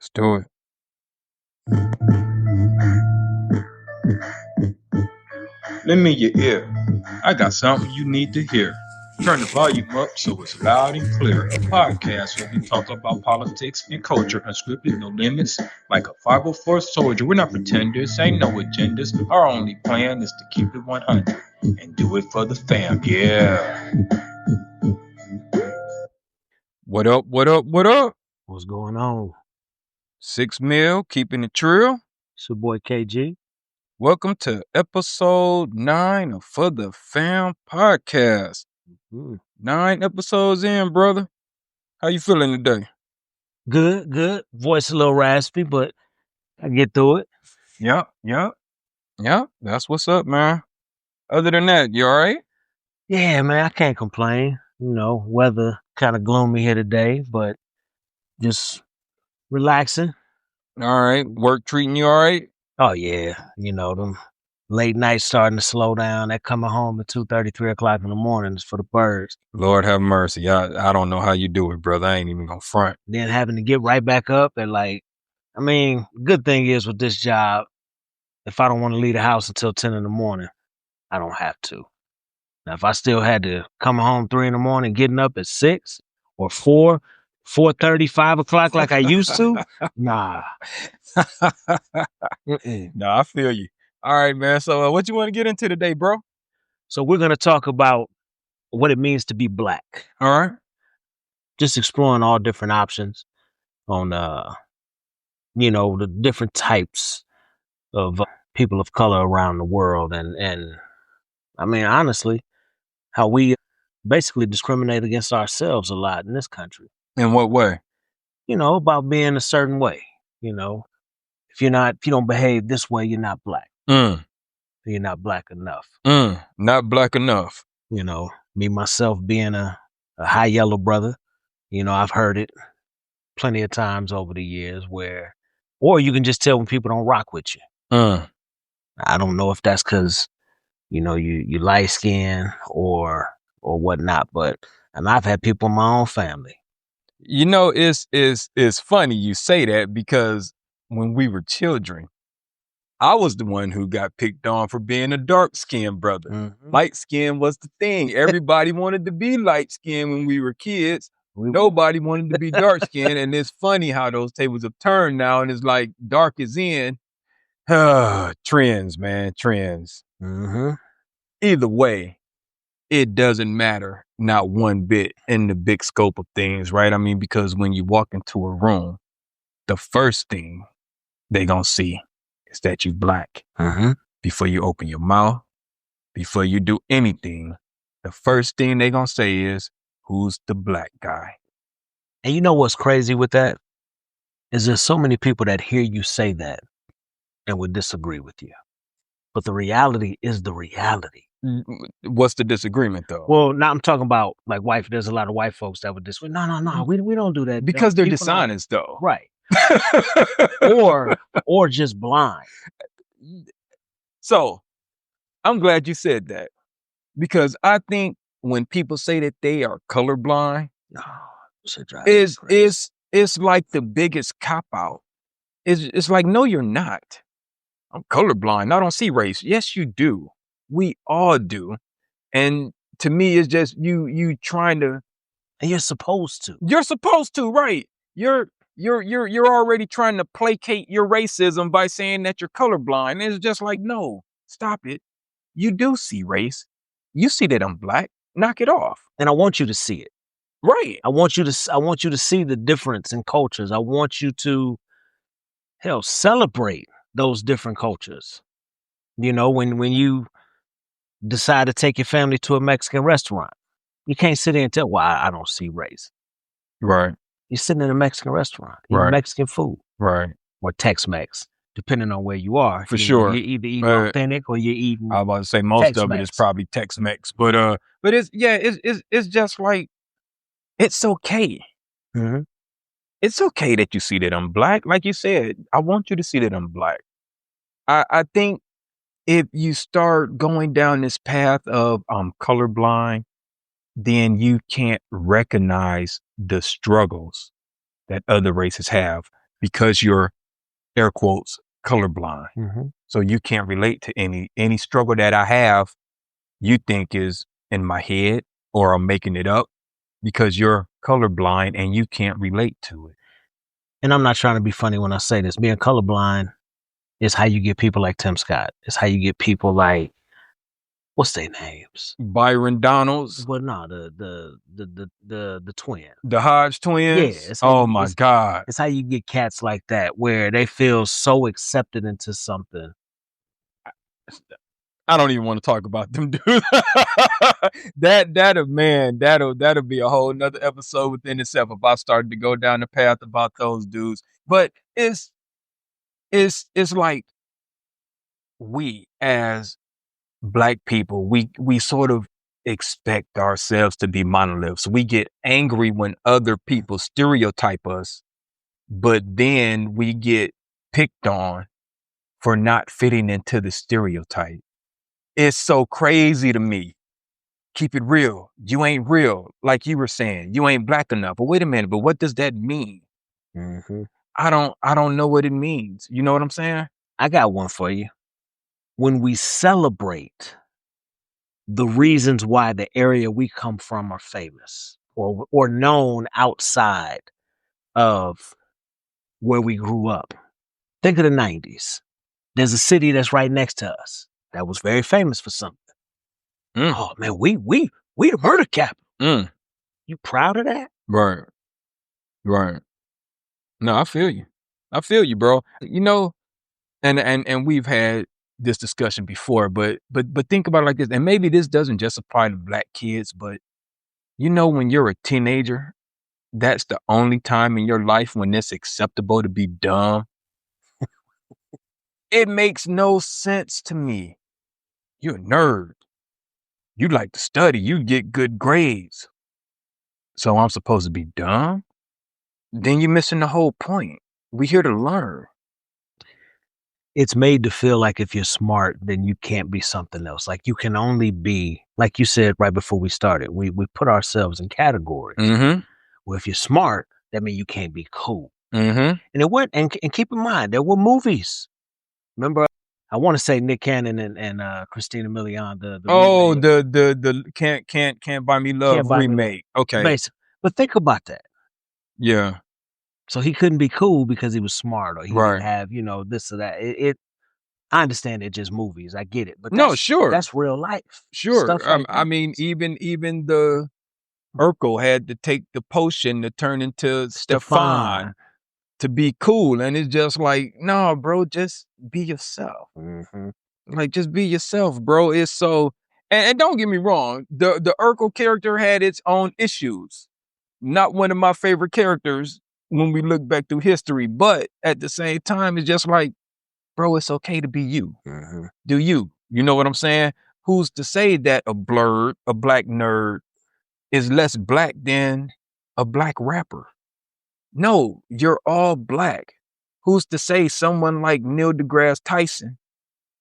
Let's do it. Lend me your ear. I got something you need to hear. Turn the volume up so it's loud and clear. A podcast where we talk about politics and culture, unscripted, no limits. Like a 504 soldier, we're not pretenders, ain't no agendas. Our only plan is to keep it 100 and do it for the fam. Yeah. What up, what up, what up? What's going on? 6 Mil, keeping it trill. It's your boy KG. Welcome to episode 9 of For the Fam podcast. 9 episodes in, brother. How you feeling today? Good. Voice a little raspy, but I get through it. Yep. That's what's up, man. Other than that, you all right? Yeah, man, I can't complain. You know, weather kind of gloomy here today, but just relaxing. All right. Work treating you all right? Oh, yeah. You know, them late nights starting to slow down. That coming home at 2:30, 3 o'clock in the morning is for the birds. Lord have mercy. I don't know how you do it, brother. I ain't even gonna front. Then having to get right back up and good thing is with this job, if I don't want to leave the house until 10 in the morning, I don't have to. Now, if I still had to come home 3 in the morning, getting up at 6 or 4, 4:30, 5 o'clock like I used to, nah. No, I feel you. All right, man. So what you want to get into today, bro? So we're going to talk about what it means to be black. All right. Just exploring all different options on, the different types of people of color around the world. And I mean, honestly, how we basically discriminate against ourselves a lot in this country. In what way? You know, about being a certain way. You know, if you don't behave this way, you're not black. You're not black enough. Not black enough. You know, me myself being a high yellow brother, you know, I've heard it plenty of times over the years or you can just tell when people don't rock with you. I don't know if that's because, you know, you light skin or whatnot, and I've had people in my own family. You know, it's funny you say that because when we were children, I was the one who got picked on for being a dark-skinned brother. Mm-hmm. Light skin was the thing. Everybody wanted to be light-skinned when we were kids. Nobody wanted to be dark-skinned. And it's funny how those tables have turned now, and it's like dark is in. Trends, man, trends. Mm-hmm. Either way, it doesn't matter, not one bit in the big scope of things, right? I mean, because when you walk into a room, the first thing they gonna see is that you black. Mm-hmm. Before you open your mouth, before you do anything, the first thing they gonna say is, who's the black guy? And you know what's crazy with that? Is there's so many people that hear you say that and would disagree with you. But the reality is the reality. What's the disagreement, though? Well, now I'm talking about like there's a lot of white folks that would disagree. No, we don't do that. Because they're People dishonest, though. Right. or just blind. So I'm glad you said that, because I think when people say that they are colorblind, it's like the biggest cop out. It's like, no, you're not. I'm colorblind. I don't see race. Yes, you do. We all do. And to me, it's just you trying to. And you're supposed to. You're supposed to, right? You're already trying to placate your racism by saying that you're colorblind. And it's just like, no, stop it. You do see race. You see that I'm black. Knock it off. And I want you to see it. Right. I want you to see the difference in cultures. I want you to celebrate those different cultures. You know, when you decide to take your family to a Mexican restaurant, you can't sit there and tell, well, I don't see race. Right. You're sitting in a Mexican restaurant, eating Mexican food. Right. Or Tex-Mex, depending on where you are. For sure. You're either eating authentic or you're eating I was about to say most Tex-Mex. of it is probably Tex-Mex. But it's just like, it's okay. Mm-hmm. It's okay that you see that I'm black. Like you said, I want you to see that I'm black. I think if you start going down this path of I'm colorblind, then you can't recognize the struggles that other races have. because you're, air quotes, colorblind. Mm-hmm. So you can't relate to any struggle that I have, you think is in my head or I'm making it up because you're colorblind and you can't relate to it. And I'm not trying to be funny when I say this. Being colorblind is how you get people like Tim Scott. It's how you get people like, what's their names? Byron Donalds. Well, no, the twins. The Hodge twins? Yeah. Oh my God. It's how you get cats like that where they feel so accepted into something. I don't even want to talk about them dudes. That'll be a whole nother episode within itself if I started to go down the path about those dudes. But it's like we as Black people, we sort of expect ourselves to be monoliths. We get angry when other people stereotype us, but then we get picked on for not fitting into the stereotype. It's so crazy to me. Keep it real. You ain't real. Like you were saying, you ain't Black enough. But wait a minute, but what does that mean? Mm-hmm. I don't know what it means. You know what I'm saying? I got one for you. When we celebrate the reasons why the area we come from are famous or known outside of where we grew up. Think of the 90s. There's a city that's right next to us that was very famous for something. Oh man, we the murder capital. You proud of that? Right. No, I feel you, bro. You know, and we've had this discussion before, but think about it like this, and maybe this doesn't just apply to Black kids, but you know, when you're a teenager, that's the only time in your life when it's acceptable to be dumb. It makes no sense to me. You're a nerd. You like to study. You get good grades. So I'm supposed to be dumb? Then you're missing the whole point. We're here to learn. It's made to feel like if you're smart, then you can't be something else. Like you can only be, like you said right before we started, we put ourselves in categories. Mm-hmm. Well, if you're smart, that means you can't be cool. Mm-hmm. And it went, and keep in mind, there were movies. Remember, I want to say Nick Cannon and Christina Milian, the Can't Buy Me Love Can't Buy Me remake. Okay. Basic. But think about that. Yeah. So he couldn't be cool because he was smart or he Right. didn't have, you know, this or that. I understand it's just movies. I get it. But No, sure. That's real life. Sure. Stuff like I mean, even the Urkel had to take the potion to turn into Stefan to be cool. And it's just like, no, bro, just be yourself. Mm-hmm. Like, just be yourself, bro. It's so, and don't get me wrong, the Urkel character had its own issues. Not one of my favorite characters when we look back through history, but at the same time, it's just like, bro, it's okay to be you. Mm-hmm. Do you? You know what I'm saying? Who's to say that a Black nerd is less Black than a Black rapper? No, you're all Black. Who's to say someone like Neil deGrasse Tyson,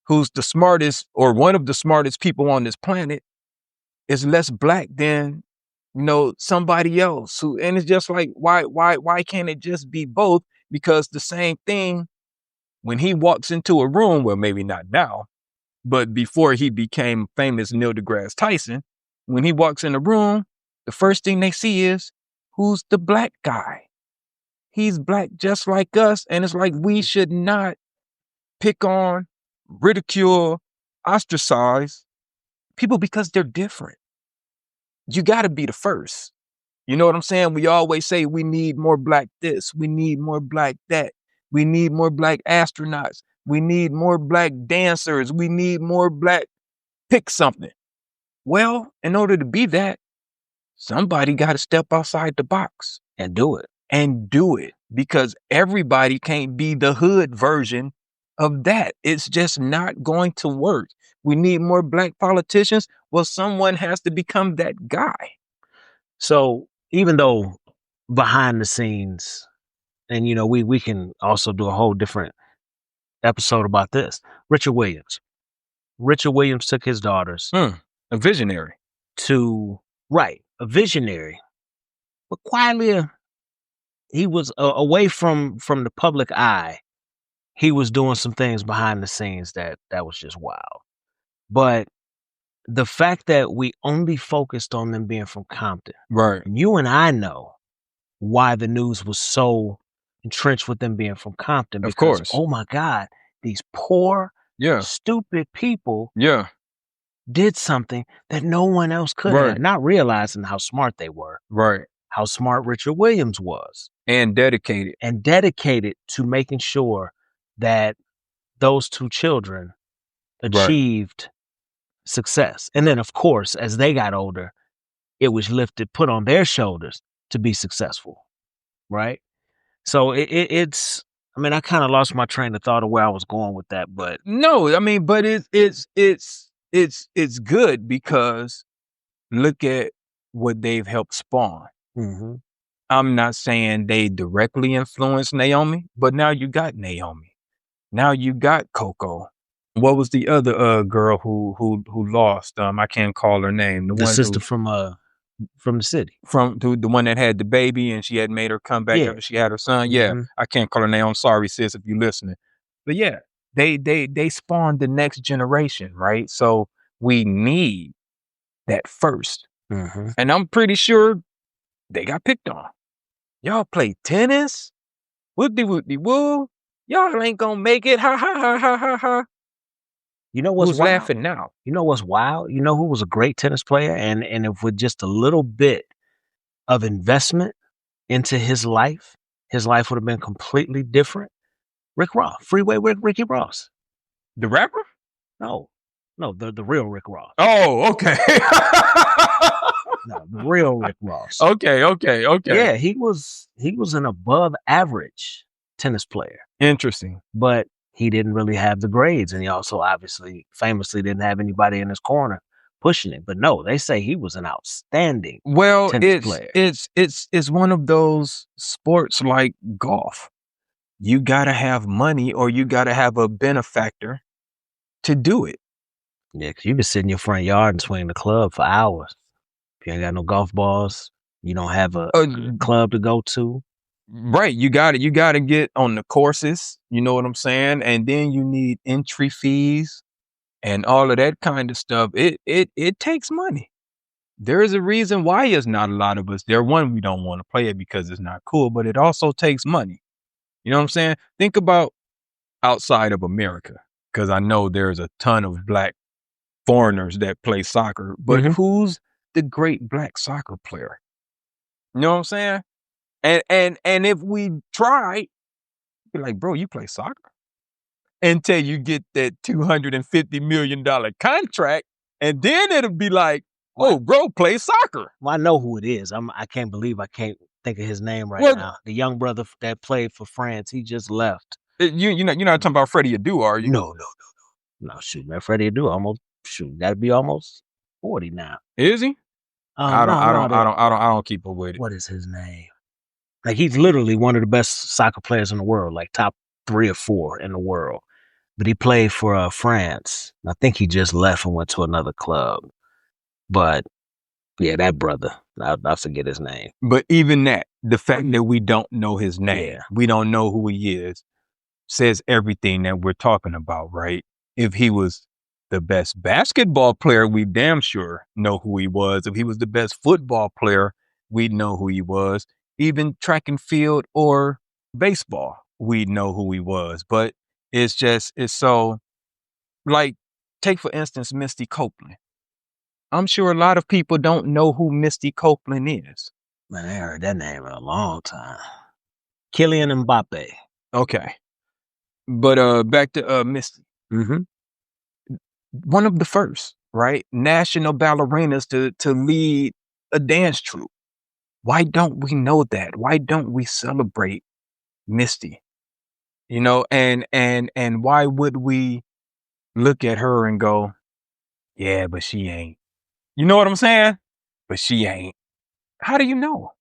who's the smartest or one of the smartest people on this planet, is less Black than, you know, somebody else who, and it's just like, why can't it just be both? Because the same thing, when he walks into a room, well, maybe not now, but before he became famous Neil deGrasse Tyson, when he walks in a room, the first thing they see is, who's the Black guy? He's Black just like us. And it's like, we should not pick on, ridicule, ostracize people because they're different. You got to be the first. You know what I'm saying? We always say we need more Black this, we need more Black that, we need more Black astronauts, we need more Black dancers, we need more Black pick something. Well, in order to be that, somebody got to step outside the box And do it. Because everybody can't be the hood version of that. It's just not going to work. We need more Black politicians. Well, someone has to become that guy. So even though behind the scenes, and you know, we can also do a whole different episode about this. Richard Williams took his daughters, A visionary. a visionary, but quietly he was away from the public eye. He was doing some things behind the scenes that was just wild. But the fact that we only focused on them being from Compton, Right. and you and I know why the news was so entrenched with them being from Compton. Of Because, course. oh my God, these poor, stupid people did something that no one else could have, not realizing how smart they were. Right. How smart Richard Williams was. And dedicated. And dedicated to making sure that those two children achieved success. And then, of course, as they got older, it was put on their shoulders to be successful. Right? So it's, I mean, I kind of lost my train of thought of where I was going with that, but no, I mean, but it's good because look at what they've helped spawn. Mm-hmm. I'm not saying they directly influenced Naomi, but now you got Naomi. Now you got Coco. What was the other girl who lost? I can't call her name. The sister from the city. From the one that had the baby and she had made her come back after she had her son. Yeah. Mm-hmm. I can't call her name. I'm sorry, sis, if you're listening. But yeah, they spawned the next generation, right? So we need that first. Mm-hmm. And I'm pretty sure they got picked on. Y'all play tennis? Whoop-de-whoop-de-woo. Y'all ain't gonna make it. Ha ha ha ha ha ha. You know what's Who's wild? laughing now? You know what's wild? You know who was a great tennis player? And if with just a little bit of investment into his life would have been completely different. Rick Ross. Freeway Ricky Ross. The rapper? No, the real Rick Ross. Oh, okay. No, the real Rick Ross. Okay. Yeah, he was an above average tennis player. Interesting. But he didn't really have the grades, and he also famously didn't have anybody in his corner pushing it. But no, they say he was an outstanding tennis player. It's one of those sports like golf. You gotta have money or you gotta have a benefactor to do it. Yeah, because you can sit in your front yard and swing the club for hours. If you ain't got no golf balls, you don't have a club to go to. Right. You gotta get on the courses. You know what I'm saying? And then you need entry fees and all of that kind of stuff. It takes money. There is a reason why it's not a lot of us there. One, we don't want to play it because it's not cool, but it also takes money. You know what I'm saying? Think about outside of America, because I know there's a ton of black foreigners that play soccer, but who's the great black soccer player? You know what I'm saying? And if we try, be like, bro, you play soccer? Until you get that $250 million contract, and then it'll be like, oh, bro, play soccer. Well, I know who it is. I can't believe I can't think of his name right now. The young brother that played for France, he just left. You're not talking about Freddie Adu, are you? No. Shoot, man, Freddie Adu gotta be almost 40 now. Is he? I don't keep up with it. What is his name? Like, he's literally one of the best soccer players in the world, like top 3 or 4 in the world. But he played for France. I think he just left and went to another club. But yeah, that brother, I forget his name. But even that, the fact that we don't know his name, we don't know who he is, says everything that we're talking about, right? If he was the best basketball player, we damn sure know who he was. If he was the best football player, we'd know who he was. Even track and field or baseball, we'd know who he was. But it's so, like, take for instance, Misty Copeland. I'm sure a lot of people don't know who Misty Copeland is. Man, I heard that name in a long time. Kylian Mbappe. Okay. But back to Misty. One of the first, right? National ballerinas to lead a dance troupe. Why don't we know that? Why don't we celebrate Misty? You know, and why would we look at her and go, yeah, but she ain't. You know what I'm saying? But she ain't. How do you know?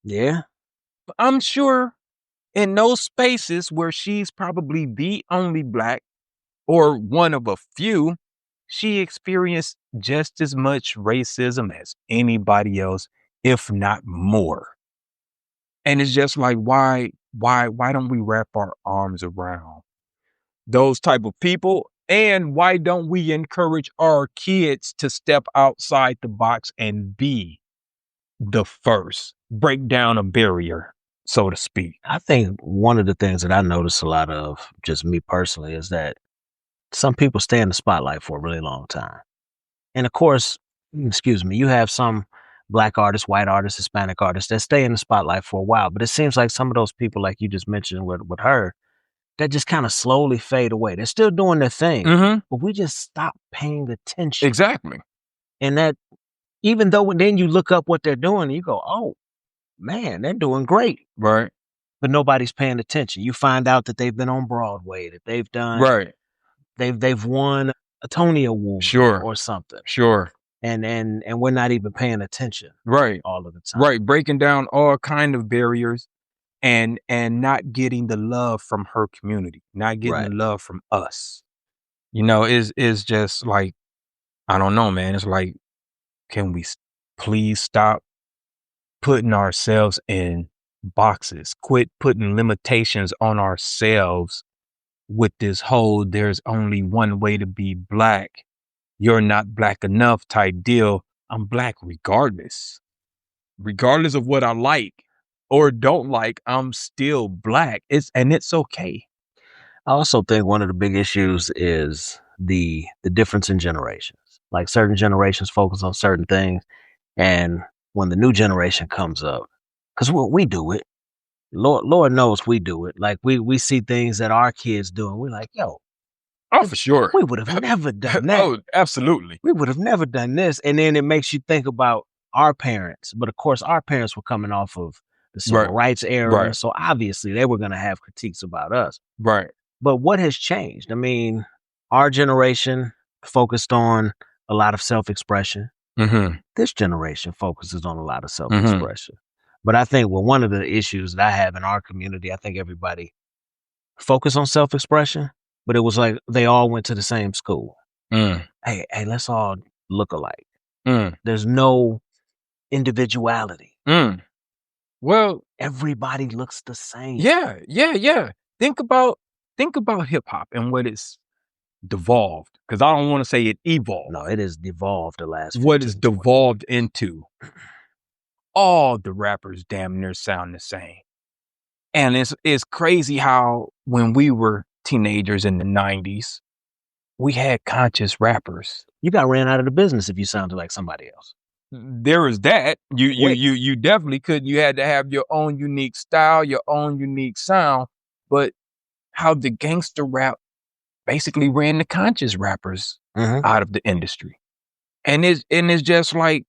Yeah. I'm sure in those spaces where she's probably the only black or one of a few, she experienced just as much racism as anybody else, if not more. And it's just like, why don't we wrap our arms around those type of people? And why don't we encourage our kids to step outside the box and be the first, break down a barrier, so to speak? I think one of the things that I notice a lot of, just me personally, is that some people stay in the spotlight for a really long time. And of course, excuse me, you have some Black artists, white artists, Hispanic artists that stay in the spotlight for a while. But it seems like some of those people, like you just mentioned with her, that just kind of slowly fade away. They're still doing their thing, but we just stop paying attention. Exactly. And that, even though then you look up what they're doing, and you go, oh, man, they're doing great. Right. But nobody's paying attention. You find out that they've been on Broadway, that they've done, right. They've won a Tony Award or something. Sure. And we're not even paying attention. Right. All of the time. Right. Breaking down all kind of barriers and not getting the love from her community, not getting the love from us. You know, is just like, I don't know, man. It's like, can we please stop putting ourselves in boxes? Quit putting limitations on ourselves with this whole there's only one way to be Black. You're not Black enough type deal. I'm Black regardless. Regardless of what I like or don't like, I'm still Black. It's okay. I also think one of the big issues is the difference in generations. Like certain generations focus on certain things, and when the new generation comes up, because we do it, Lord knows we do it. Like we see things that our kids do, and we're like, yo, oh, for sure, we would have never done that. Oh, absolutely, we would have never done this. And then it makes you think about our parents, but of course, our parents were coming off of the civil rights era, so obviously they were going to have critiques about us. Right. But what has changed? I mean, our generation focused on a lot of self-expression. This generation focuses on a lot of self-expression. But I think one of the issues that I have in our community, I think everybody focused on self-expression, but it was like they all went to the same school. Hey, let's all look alike. There's no individuality. Well, everybody looks the same. Yeah. Think about hip hop and what it's devolved, because I don't want to say it evolved. No, it is devolved the last 15, what it's devolved into. All the rappers damn near sound the same. And it's crazy how when we were teenagers in the 90s, we had conscious rappers. You got ran out of the business if you sounded like somebody else. There was that. You definitely couldn't. You had to have your own unique style, your own unique sound. But how the gangster rap basically ran the conscious rappers out of the industry. And it's just like,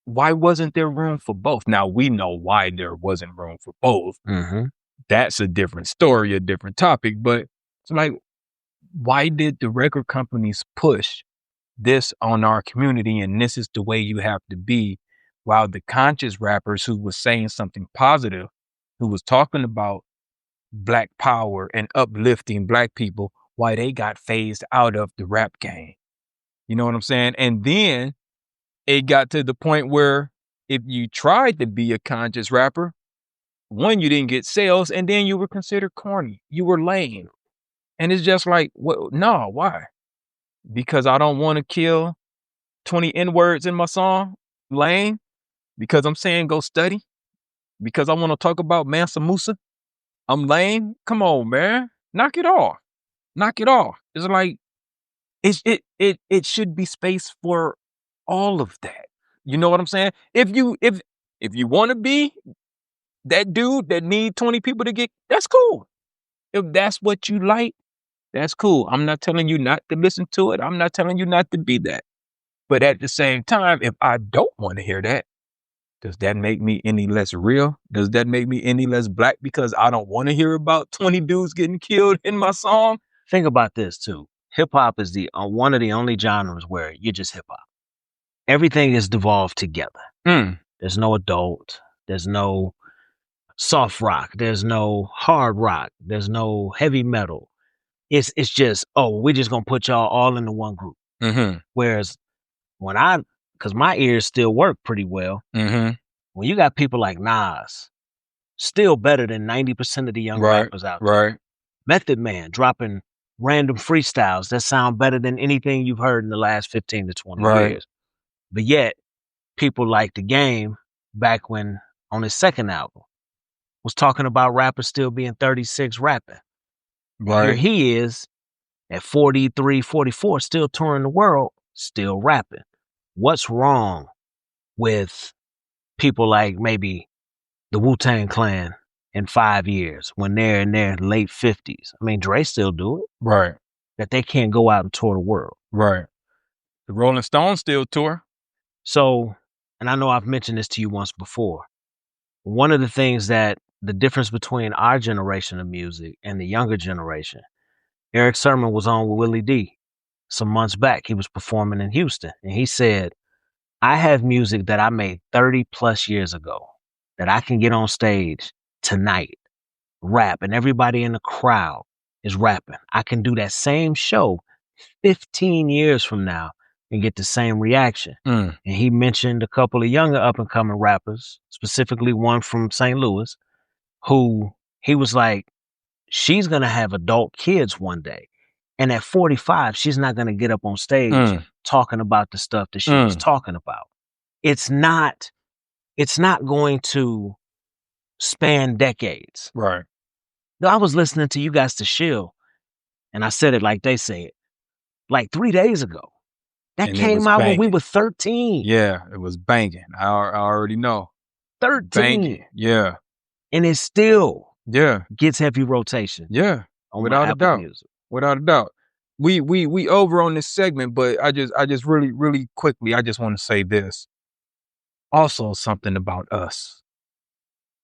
why wasn't there room for both? Now we know why there wasn't room for both. That's a different story, a different topic. But it's like, why did the record companies push this on our community? And this is the way you have to be, while the conscious rappers who was saying something positive, who was talking about Black power and uplifting Black people, why they got phased out of the rap game. You know what I'm saying? And then it got to the point where if you tried to be a conscious rapper, one, you didn't get sales, and then you were considered corny. You were lame. And it's just like, no, why? Because I don't want to kill 20 N-words in my song? Lame? Because I'm saying go study? Because I want to talk about Mansa Musa? I'm lame? Come on, man. Knock it off. It's like, it should be space for all of that. You know what I'm saying? If you want to be that dude that need 20 people to get, that's cool. If that's what you like, that's cool. I'm not telling you not to listen to it. I'm not telling you not to be that. But at the same time, if I don't want to hear that, does that make me any less real? Does that make me any less Black because I don't want to hear about 20 dudes getting killed in my song? Think about this too. Hip hop is one of the only genres where you're just hip hop. Everything is devolved together. There's no adult. There's no soft rock. There's no hard rock. There's no heavy metal. It's just, we're just gonna put y'all all into one group. Whereas because my ears still work pretty well. When you got people like Nas, still better than 90% of the young rappers out there. Right. Method Man dropping random freestyles that sound better than anything you've heard in the last 15 to 20 years. But yet, people like The Game, back when on his second album, was talking about rappers still being 36 rapping. Right. Here he is at 43, 44, still touring the world, still rapping. What's wrong with people like maybe the Wu-Tang Clan in 5 years when they're in their late 50s? I mean, Dre still do it. Right. That they can't go out and tour the world. Right. The Rolling Stones still tour. So, and I know I've mentioned this to you once before. One of the things that the difference between our generation of music and the younger generation, Eric Sermon was on with Willie D some months back. He was performing in Houston, and he said, I have music that I made 30 plus years ago that I can get on stage tonight, rap, and everybody in the crowd is rapping. I can do that same show 15 years from now and get the same reaction. And he mentioned a couple of younger up-and-coming rappers, specifically one from St. Louis, who he was like, she's going to have adult kids one day. And at 45, she's not going to get up on stage talking about the stuff that she was talking about. It's not going to span decades. Right. I was listening to You Guys to Shill, and I said it like they say it, like 3 days ago. That And came out when we were 13. Yeah, it was banging. I already know. 13. Banging. Yeah. And it still Yeah. gets heavy rotation. Yeah. On Without a Apple doubt. Music. Without a doubt. We over on this segment, but I just really quickly, I just want to say this. Also something about us.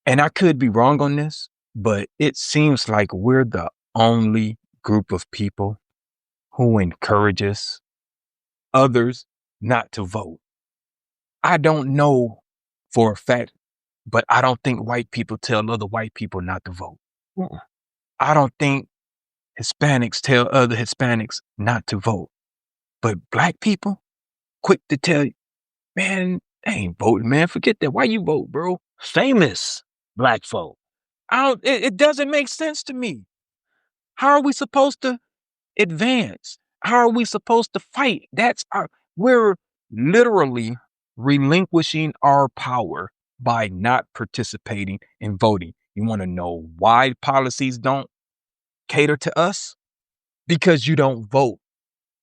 And I could be wrong on this, but it seems like we're the only group of people who encourages others not to vote. I don't know for a fact, but I don't think white people tell other white people not to vote. I don't think Hispanics tell other Hispanics not to vote. But black people, quick to tell you, man, they ain't voting, man. Forget that. Why you vote, bro? Famous black folk. It doesn't make sense to me. How are we supposed to advance? How are we supposed to fight? We're literally relinquishing our power by not participating in voting. You want to know why policies don't cater to us? Because you don't vote.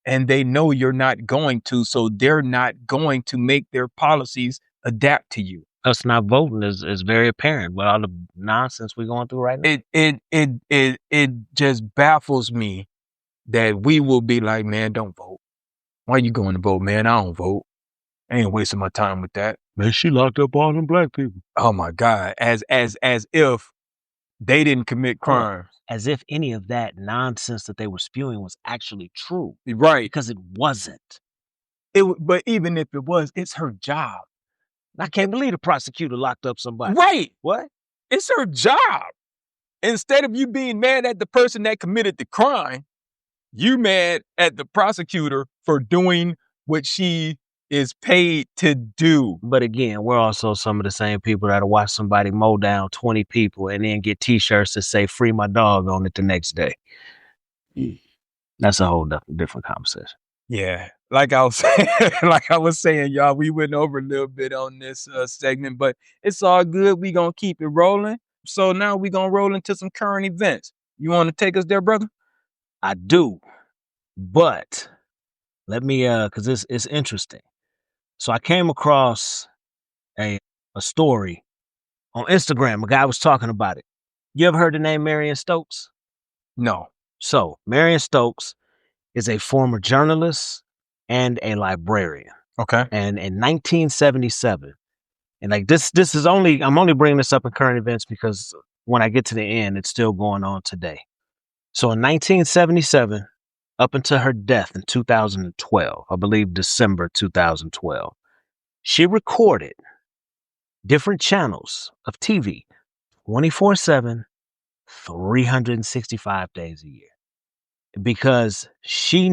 And they know you're not going to, so they're not going to make their policies adapt to you. Us not voting is very apparent with all the nonsense we're going through right now. It just baffles me that we will be like, man, don't vote. Why you going to vote, man? I don't vote. I ain't wasting my time with that. Man, she locked up all them black people. Oh my God. As if they didn't commit crimes. As if any of that nonsense that they were spewing was actually true. Right. Because it wasn't. But even if it was, it's her job. I can't believe the prosecutor locked up somebody. Right. What? It's her job. Instead of you being mad at the person that committed the crime, you mad at the prosecutor for doing what she is paid to do. But again, we're also some of the same people that'll watch somebody mow down 20 people and then get t-shirts that say free my dog on it the next day. That's a whole different conversation. Yeah. Like I was saying, y'all, we went over a little bit on this segment, but it's all good. We gonna keep it rolling. So now we gonna roll into some current events. You want to take us there, brother? I do, but let me, cause it's interesting. So I came across a story on Instagram. A guy was talking about it. You ever heard the name Marion Stokes? No. So Marion Stokes is a former journalist and a librarian. Okay. And in 1977, and like this is I'm only bringing this up in current events because when I get to the end, it's still going on today. So in 1977, up until her death in 2012, I believe December 2012, she recorded different channels of TV 24/7, 365 days a year. Because she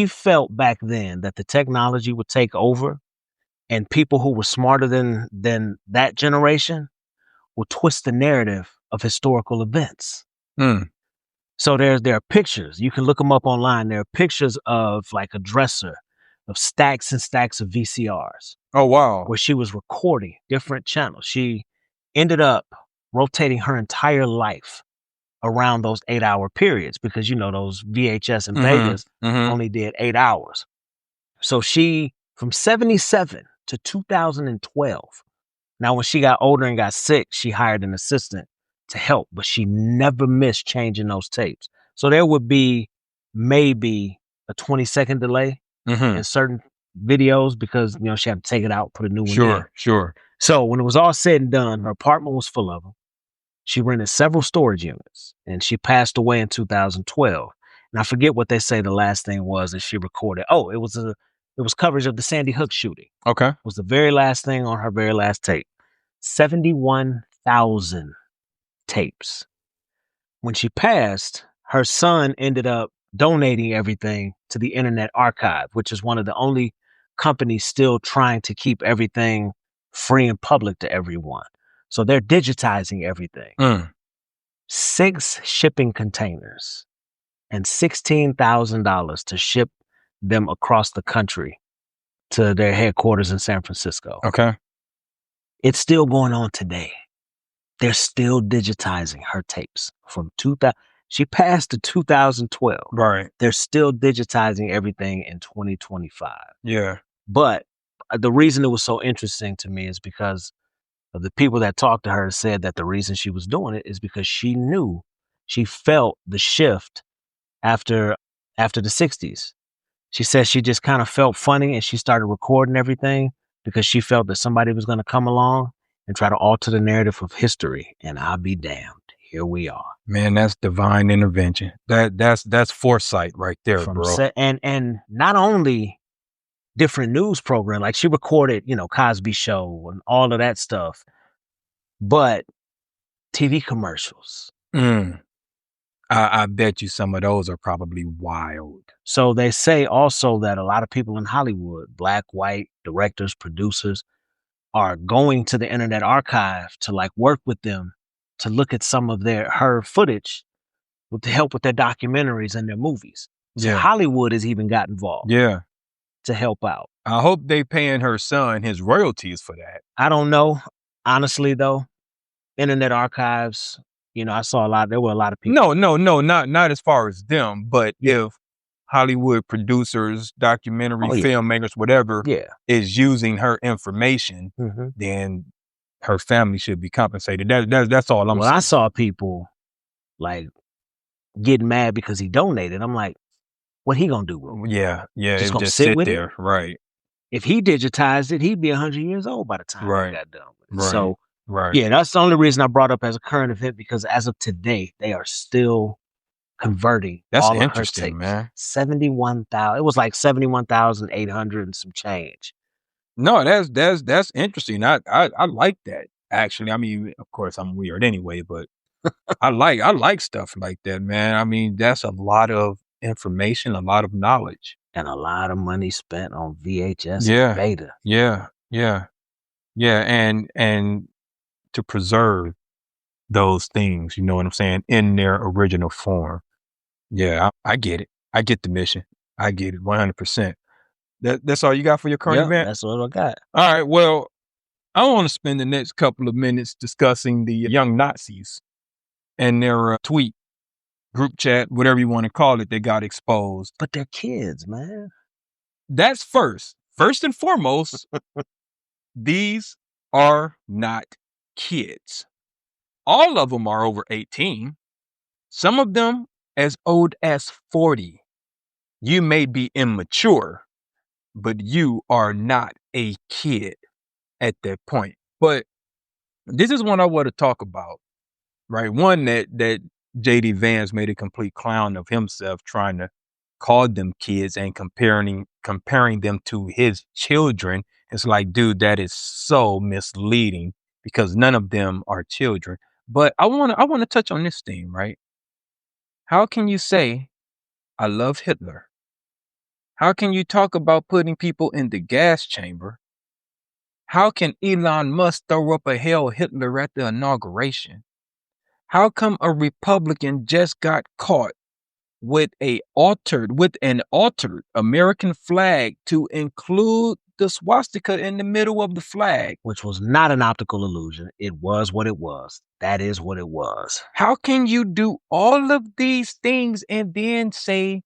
felt back then that the technology would take over and people who were smarter than that generation will twist the narrative of historical events. Mm. So there are pictures. You can look them up online. There are pictures of like a dresser of stacks and stacks of VCRs. Oh, wow. Where she was recording different channels. She ended up rotating her entire life around those 8-hour periods because, you know, those VHS and betas only did 8 hours. So she, from 77 to 2012, now when she got older and got sick, she hired an assistant to help, but she never missed changing those tapes. So there would be maybe a 20-second delay in certain videos because, you know, she had to take it out, put a new one in. Sure. So when it was all said and done, her apartment was full of them. She rented several storage units, and she passed away in 2012. And I forget what they say the last thing was that she recorded. Oh, it was coverage of the Sandy Hook shooting. Okay. It was the very last thing on her very last tape. 71,000 tapes. When she passed, her son ended up donating everything to the Internet Archive, which is one of the only companies still trying to keep everything free and public to everyone. So they're digitizing everything. 6 shipping containers and $16,000 to ship them across the country to their headquarters in San Francisco. Okay. It's still going on today. They're still digitizing her tapes from 2000. She passed to 2012. Right. They're still digitizing everything in 2025. Yeah. But the reason it was so interesting to me is because of the people that talked to her said that the reason she was doing it is because she felt the shift after the 60s. She said she just kind of felt funny and she started recording everything because she felt that somebody was going to come along and try to alter the narrative of history. And I'll be damned. Here we are. Man, that's divine intervention. That's foresight right there, bro. And not only different news program, like she recorded, you know, Cosby Show and all of that stuff, but TV commercials. I bet you some of those are probably wild. So they say also that a lot of people in Hollywood, black, white, directors, producers, are going to the Internet Archive to like work with them to look at some of her footage to help with their documentaries and their movies. So Hollywood has even got involved. Yeah. To help out. I hope they paying her son his royalties for that. I don't know. Honestly, though, Internet Archives, you know, there were a lot of people. No, not as far as them, but if Hollywood producers, documentary filmmakers, whatever, is using her information, then her family should be compensated. That's all I'm saying. Well, I saw people like getting mad because he donated. I'm like, what he gonna do with it? Yeah. Just gonna sit with there, right? If he digitized it, he'd be 100 years old by the time he got done with it. Right. So, yeah, that's the only reason I brought up as a current event because as of today, they are still converting. That's all interesting, of her man. 71,000. It was like 71,800 and some change. No, that's interesting. I like that actually. I mean, of course, I'm weird anyway, but I like stuff like that, man. I mean, that's a lot of information, a lot of knowledge, and a lot of money spent on VHS and beta. Yeah, and to preserve those things, you know what I'm saying, in their original form. Yeah, I get it. I get the mission. I get it 100%. That's all you got for your current event? That's all I got. All right, well, I want to spend the next couple of minutes discussing the young Nazis and their tweet, group chat, whatever you want to call it, they got exposed. But they're kids, man. That's first. First and foremost, these are not kids. All of them are over 18. Some of them as old as 40. You may be immature, but you are not a kid at that point. But this is what I want to talk about, right? One, that J.D. Vance made a complete clown of himself trying to call them kids and comparing them to his children. It's like, dude, that is so misleading because none of them are children. But I want to touch on this theme, right? How can you say, I love Hitler? How can you talk about putting people in the gas chamber? How can Elon Musk throw up a Hail Hitler at the inauguration? How come a Republican just got caught with an altered American flag to include the swastika in the middle of the flag? Which was not an optical illusion. It was what it was. That is what it was. How can you do all of these things and then say,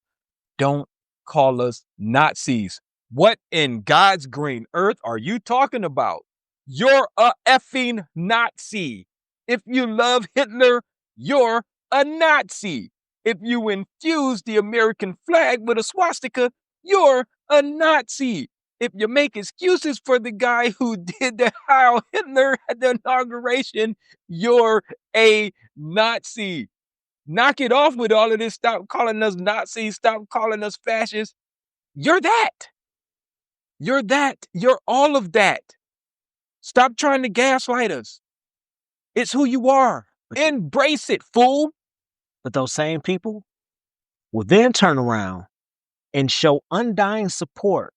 don't call us Nazis? What in God's green earth are you talking about? You're a effing Nazi. If you love Hitler, you're a Nazi. If you infuse the American flag with a swastika, you're a Nazi. If you make excuses for the guy who did the Heil Hitler at the inauguration, you're a Nazi. Knock it off with all of this. Stop calling us Nazis. Stop calling us fascists. You're that. You're that. You're all of that. Stop trying to gaslight us. It's who you are. Embrace it, fool. But those same people will then turn around and show undying support.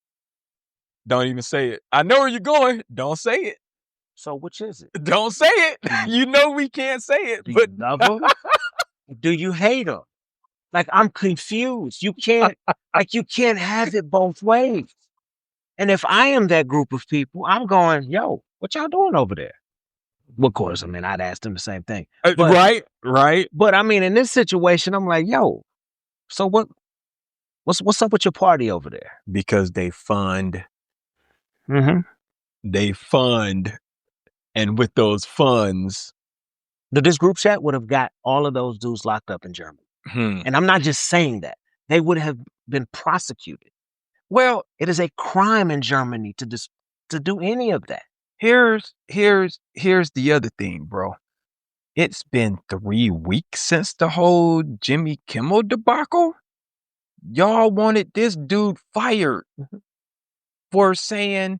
Don't even say it. I know where you're going. Don't say it. So which is it? Don't say it. You know we can't say it. Do But you love them? Do you hate them? Like, I'm confused. You can't have it both ways. And if I am that group of people, I'm going, yo, what y'all doing over there? Well, of course, I mean, I'd ask them the same thing. But, right. But I mean, in this situation, I'm like, yo, so what's up with your party over there? Because they fund. Mm-hmm. They fund. And with those funds, this group chat would have got all of those dudes locked up in Germany. And I'm not just saying that. They would have been prosecuted. Well, it is a crime in Germany to do any of that. Here's the other thing, bro. It's been 3 weeks since the whole Jimmy Kimmel debacle. Y'all wanted this dude fired for saying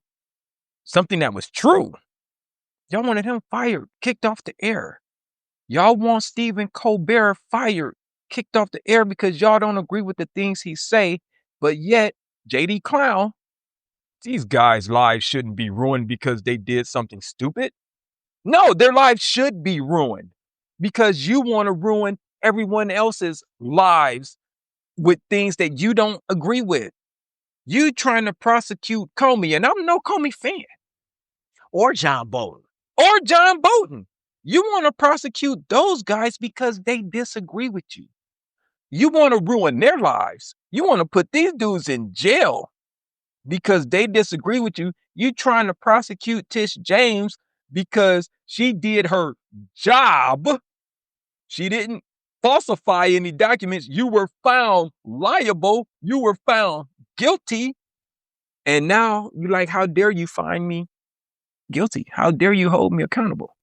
something that was true. Y'all wanted him fired, kicked off the air. Y'all want Stephen Colbert fired, kicked off the air because y'all don't agree with the things he say, but yet JD Clown, these guys' lives shouldn't be ruined because they did something stupid. No, their lives should be ruined because you want to ruin everyone else's lives with things that you don't agree with. You trying to prosecute Comey, and I'm no Comey fan. Or John Bolton. You want to prosecute those guys because they disagree with you. You want to ruin their lives. You want to put these dudes in jail because they disagree with you. You trying to prosecute Tish James because she did her job. She didn't falsify any documents. You were found liable. You were found guilty. And now you're like, how dare you find me guilty? How dare you hold me accountable?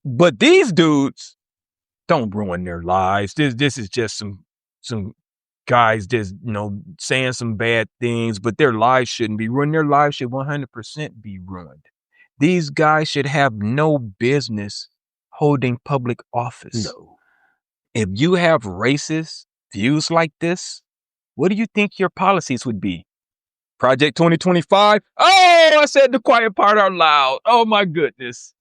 But these dudes don't ruin their lives. This is just some guys just, saying some bad things, but their lives shouldn't be ruined. Their lives should 100% be ruined. These guys should have no business holding public office. No. If you have racist views like this, what do you think your policies would be? Project 2025? Oh, I said the quiet part out loud. Oh my goodness.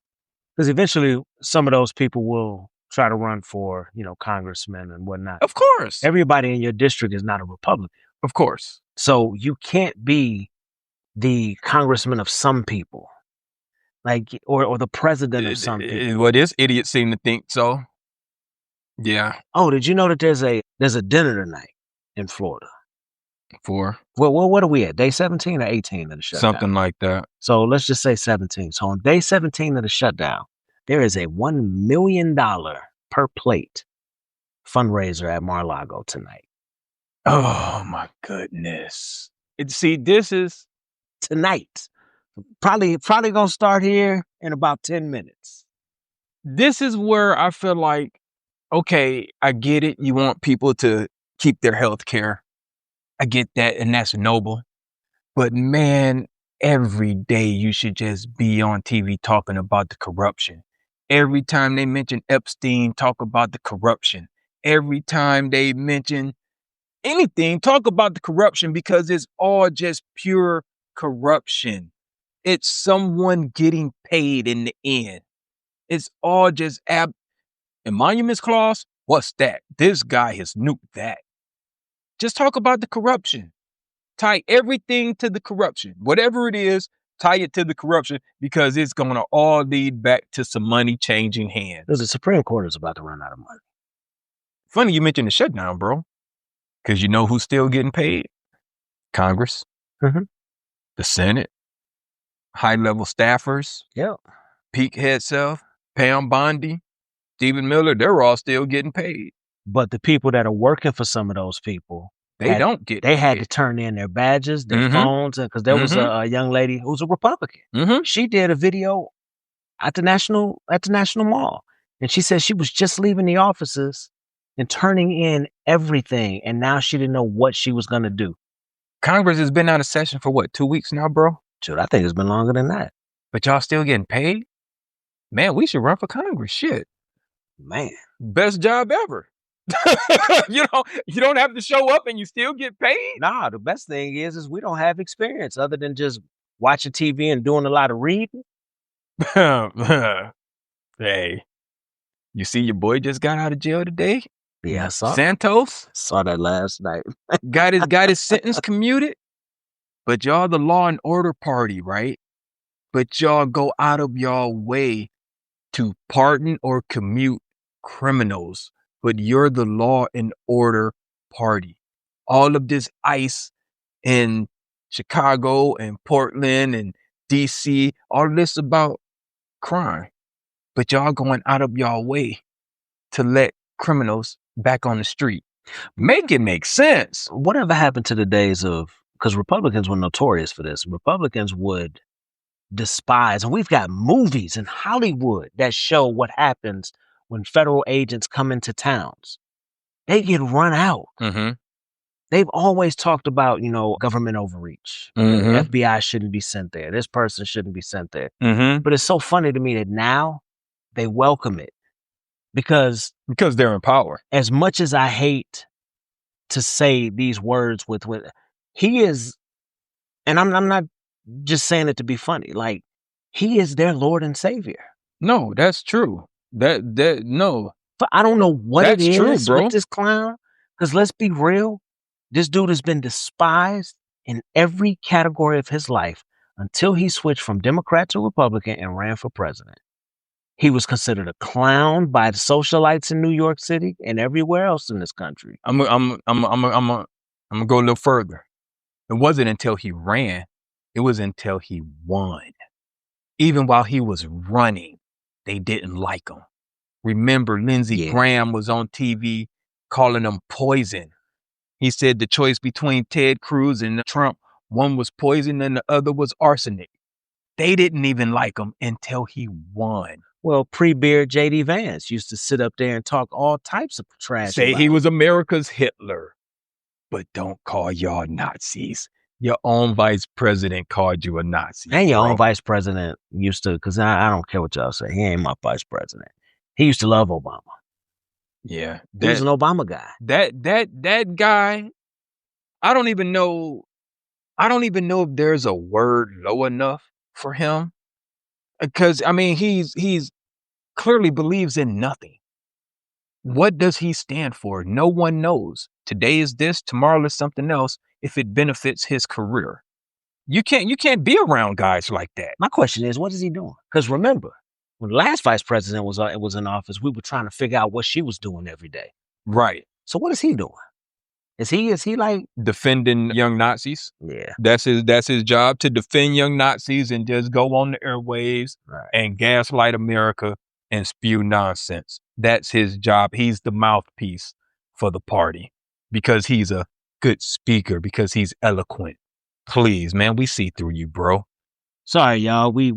Because eventually some of those people will try to run for, congressmen and whatnot. Of course. Everybody in your district is not a Republican. Of course. So you can't be the congressman of some people, or the president of some people. Well, this idiots seem to think so. Yeah. Oh, did you know that there's a dinner tonight in Florida? For? Well, what are we at? Day 17 or 18 of the shutdown? Something like that. So let's just say 17. So on day 17 of the shutdown, there is a $1 million per plate fundraiser at Mar-a-Lago tonight. Oh my goodness. See, this is tonight. Probably gonna start here in about 10 minutes. This is where I feel like, okay, I get it. You want people to keep their health care. I get that, and that's noble. But man, every day you should just be on TV talking about the corruption. Every time they mention Epstein, talk about the corruption. Every time they mention anything, talk about the corruption because it's all just pure corruption. It's someone getting paid in the end. It's all just and Monuments Clause, what's that? This guy has nuked that. Just talk about the corruption. Tie everything to the corruption. Whatever it is, tie it to the corruption because it's going to all lead back to some money changing hands. The Supreme Court is about to run out of money. Funny you mentioned the shutdown, bro. Because you know who's still getting paid? Congress, the Senate, high-level staffers, Peak Head Self, Pam Bondi, Stephen Miller, they're all still getting paid. But the people that are working for some of those people, they don't get They paid. had to turn in their badges, their phones, because there was a young lady who's a Republican. She did a video at the National Mall. And she said she was just leaving the offices and turning in everything. And now she didn't know what she was going to do. Congress has been out of session for what, 2 weeks now, bro? Dude, I think it's been longer than that. But y'all still getting paid? Man, we should run for Congress. Shit. Man. Best job ever. You don't have to show up and you still get paid? Nah, the best thing is we don't have experience other than just watching TV and doing a lot of reading. Hey, you see your boy just got out of jail today? Yeah, I saw Santos? Saw that last night. got his sentence commuted. But y'all the law and order party, right? But y'all go out of y'all way to pardon or commute criminals. But you're the law and order party. All of this ICE in Chicago and Portland and DC, all of this about crime. But y'all going out of y'all way to let criminals back on the street. Make it make sense. Whatever happened to the days of, because Republicans were notorious for this. Republicans would despise, and we've got movies in Hollywood that show what happens when federal agents come into towns. They get run out. They've always talked about, government overreach. The FBI shouldn't be sent there. This person shouldn't be sent there. But it's so funny to me that now they welcome it because they're in power. As much as I hate to say these words with he is, and I'm not just saying it to be funny. Like, he is their Lord and Savior. No, that's true. No. But I don't know what that's it is true, bro. with this clown. Because let's be real, this dude has been despised in every category of his life until he switched from Democrat to Republican and ran for president. He was considered a clown by the socialites in New York City and everywhere else in this country. I'm gonna go a little further. It wasn't until he ran. It was until he won. Even while he was running, they didn't like him. Remember, Lindsey Graham was on TV calling him poison. He said the choice between Ted Cruz and Trump, one was poison and the other was arsenic. They didn't even like him until he won. Well, pre-beard J.D. Vance used to sit up there and talk all types of trash. Say he was America's Hitler. But don't call y'all Nazis. Your own vice president called you a Nazi. And your own vice president used to, because I don't care what y'all say. He ain't my vice president. He used to love Obama. Yeah. He was an Obama guy. That guy, I don't even know if there's a word low enough for him. Because, I mean, he's clearly believes in nothing. What does he stand for? No one knows. Today is this, tomorrow is something else if it benefits his career. You can't be around guys like that. My question is, what is he doing? Because remember, when the last vice president was in office, we were trying to figure out what she was doing every day. Right. So what is he doing? Is he like defending young Nazis? Yeah. That's his job, to defend young Nazis and just go on the airwaves and gaslight America and spew nonsense. That's his job. He's the mouthpiece for the party because he's a good speaker, because he's eloquent. Please, man, we see through you, bro. Sorry, y'all. We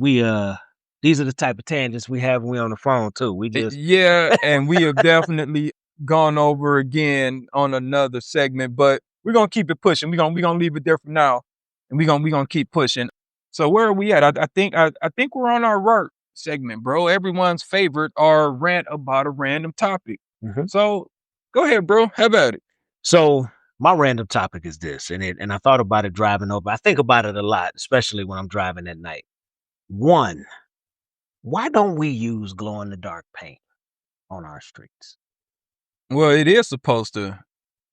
these are the type of tangents we have when we're on the phone too. We just and we have definitely gone over again on another segment, but we're gonna keep it pushing. We're gonna leave it there for now, and we're gonna keep pushing. So where are we at? I think we're on our work segment, bro. Everyone's favorite, our rant about a random topic. So go ahead, bro. Have at it. So my random topic is this, and I thought about it driving over. I think about it a lot, especially when I'm driving at night. One, why don't we use glow-in-the-dark paint on our streets? Well, it is supposed to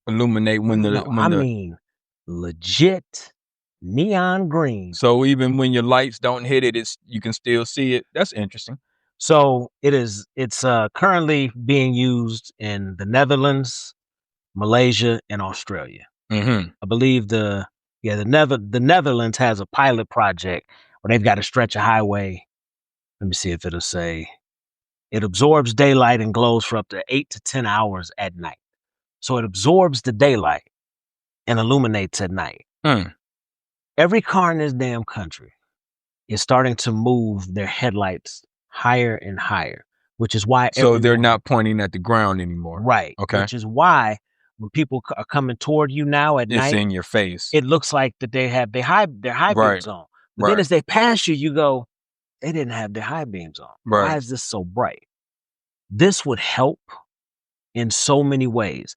illuminate I mean legit neon green. So even when your lights don't hit it, you can still see it. That's interesting. So it's currently being used in the Netherlands, Malaysia, and Australia. Mm-hmm. I believe the Netherlands has a pilot project where they've got to stretch a highway. Let me see if it'll say it absorbs daylight and glows for up to 8 to 10 hours at night. So it absorbs the daylight and illuminates at night. Every car in this damn country is starting to move their headlights higher and higher, which is why they're not pointing at the ground anymore. Right. Okay. Which is why when people are coming toward you now at night, it's in your face. It looks like that they have their high beams on. But then as they pass you, you go, they didn't have their high beams on. Right. Why is this so bright? This would help in so many ways.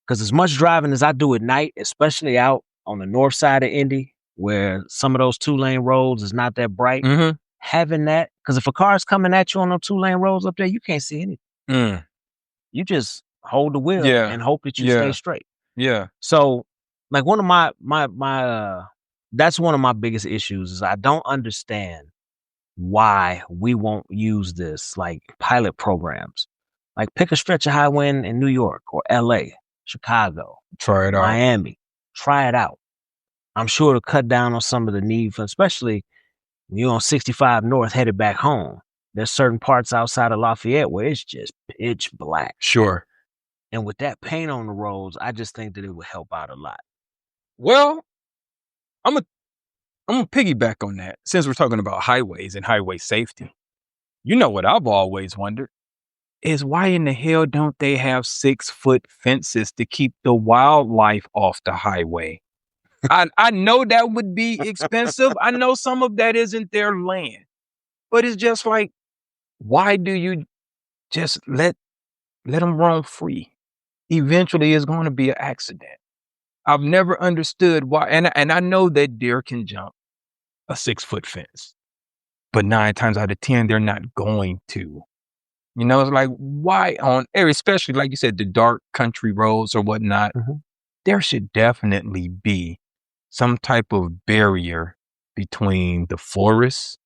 Because as much driving as I do at night, especially out on the north side of Indy, where some of those 2-lane roads is not that bright, having that, because if a car is coming at you on those 2-lane roads up there, you can't see anything. You just hold the wheel and hope that you stay straight. Yeah. So, like, one of my that's one of my biggest issues is I don't understand why we won't use this, like pilot programs. Like, pick a stretch of highway in New York or LA, Chicago, try it out, Miami, try it out. I'm sure it'll cut down on some of the need for, especially when you're on 65 North headed back home. There's certain parts outside of Lafayette where it's just pitch black. Sure. And with that paint on the roads, I just think that it would help out a lot. Well, I'm gonna piggyback on that since we're talking about highways and highway safety. You know what I've always wondered is why in the hell don't they have 6-foot fences to keep the wildlife off the highway? I know that would be expensive. I know some of that isn't their land, but it's just like, why do you just let them roam free? Eventually, it's going to be an accident. I've never understood why, and I know that deer can jump a 6-foot fence, but 9 times out of 10, they're not going to. You know, it's like, why especially like you said, the dark country roads or whatnot, there should definitely be some type of barrier between the forest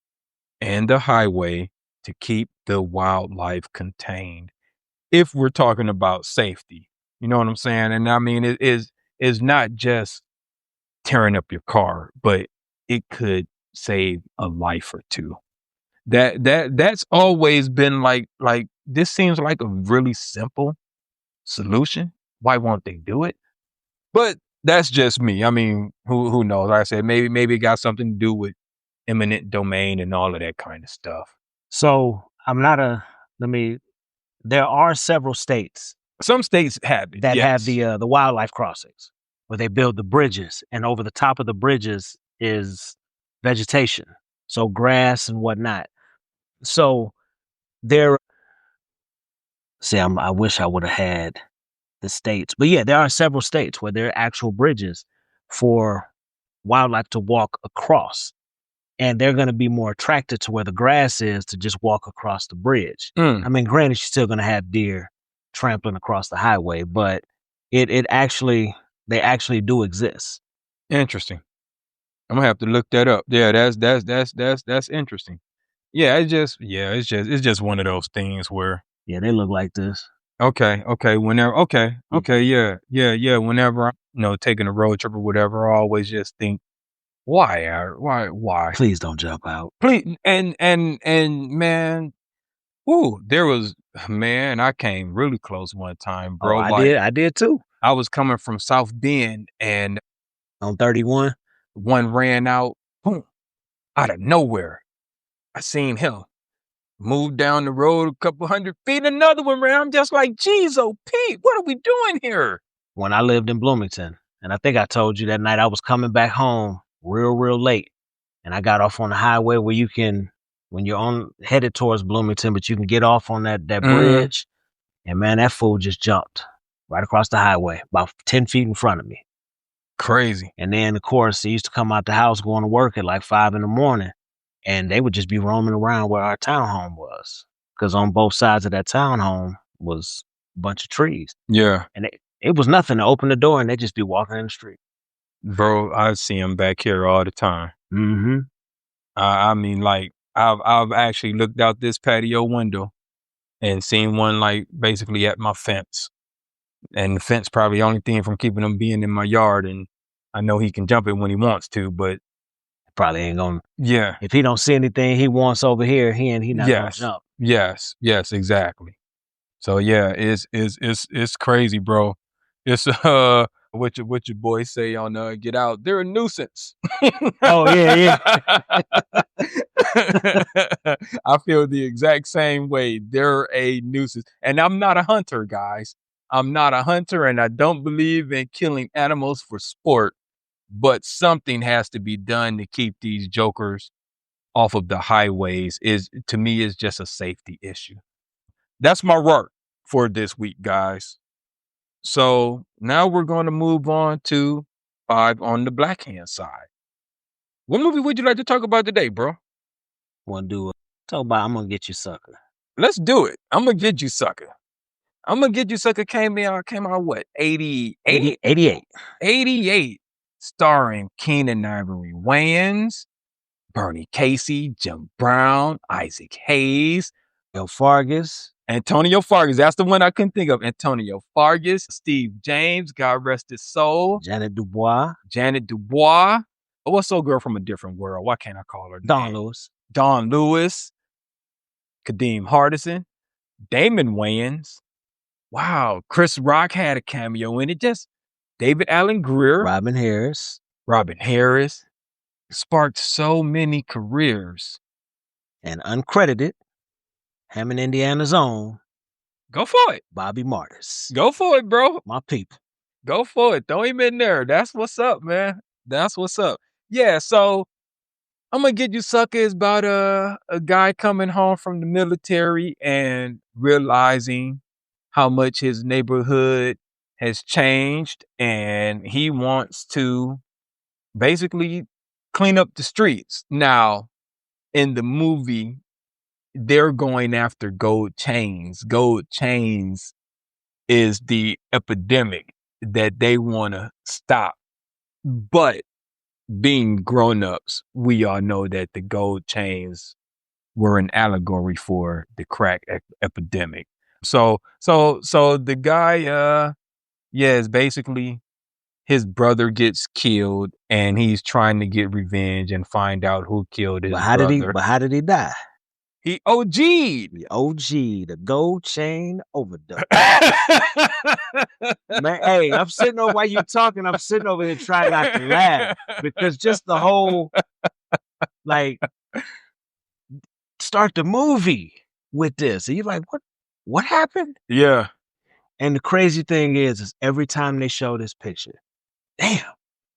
and the highway to keep the wildlife contained. If we're talking about safety, you know what I'm saying? And I mean, it is not just tearing up your car, but it could save a life or two. That's always been like this seems like a really simple solution. Why won't they do it? But that's just me. I mean, who knows? Like I said, maybe it got something to do with eminent domain and all of that kind of stuff. So there are several states. Some states have it, that have the wildlife crossings where they build the bridges, and over the top of the bridges is vegetation, so grass and whatnot. So I wish I would have had the states, but yeah, there are several states where there are actual bridges for wildlife to walk across, and they're going to be more attracted to where the grass is to just walk across the bridge. I mean, granted, you're still going to have deer trampling across the highway, but they actually do exist. Interesting. I'm gonna have to look that up. Yeah, that's interesting. Yeah, it's just one of those things where they look like this. Okay. Whenever whenever I'm taking a road trip or whatever, I always just think, why? Please don't jump out. Please, and man, I came really close one time, bro. I did too. I was coming from South Bend and on 31, one ran out, boom, out of nowhere. I seen him move down the road a couple 100 feet, another one ran. I'm just like, geez, oh Pete, what are we doing here? When I lived in Bloomington, and I think I told you that night I was coming back home real late, and I got off on the highway where you can, when you're headed towards Bloomington, but you can get off on that bridge, and man, that fool just jumped right across the highway, about 10 feet in front of me. Crazy. And then, of course, he used to come out the house going to work at like 5 a.m, and they would just be roaming around where our townhome was, because on both sides of that townhome was a bunch of trees. Yeah. And it was nothing to open the door, and they'd just be walking in the street. Bro, I see them back here all the time. Mm-hmm. I mean, like, I've actually looked out this patio window and seen one, like, basically at my fence. And the fence probably the only thing from keeping him being in my yard. And I know he can jump it when he wants to, but probably ain't gonna. Yeah. If he don't see anything he wants over here, he not gonna jump. Yes, exactly. So yeah, it's crazy, bro. It's what your boys say on Get Out. They're a nuisance. Oh yeah. I feel the exact same way. They're a nuisance. And I'm not a hunter, guys. I'm not a hunter, and I don't believe in killing animals for sport. But something has to be done to keep these jokers off of the highways. To me is just a safety issue. That's my work for this week, guys. So now we're going to move on to 5 on the black hand side. What movie would you like to talk about today, bro? Want to do talk about I'm Gonna Get You Sucka. Let's do it. I'm Gonna Get You Sucka. I'm Gonna Get You Sucka came out what? 88? 88. Starring Keenan Ivory Wayans, Bernie Casey, Jim Brown, Isaac Hayes, Antonio Fargas. That's the one I couldn't think of. Antonio Fargas, Steve James, God rest his soul. Janet Dubois. Oh, what's old girl from a different world? Why can't I call her? Dawn Lewis. Kadeem Hardison, Damon Wayans. Wow, Chris Rock had a cameo in it. Just David Allen Greer. Robin Harris. Sparked so many careers. And uncredited, Hammond, Indiana's own. Go for it. Bobby Martis. Go for it, bro. My people. Go for it. Throw him in there. That's what's up, man. That's what's up. Yeah, so I'm Gonna Get You Sucka is about a guy coming home from the military and realizing how much his neighborhood has changed, and he wants to basically clean up the streets. Now, in the movie, they're going after gold chains. Gold chains is the epidemic that they want to stop. But being grown-ups, we all know that the gold chains were an allegory for the crack epidemic. So the guy, is basically his brother gets killed, and he's trying to get revenge and find out who killed his brother. But how did he die? He OG'd. He OG'd, the gold chain overdose. Man, hey, I'm sitting over while you talking. I'm sitting over here trying not to laugh because just the whole, like, start the movie with this, and you're like, what happened? Yeah. And the crazy thing is every time they show this picture, damn,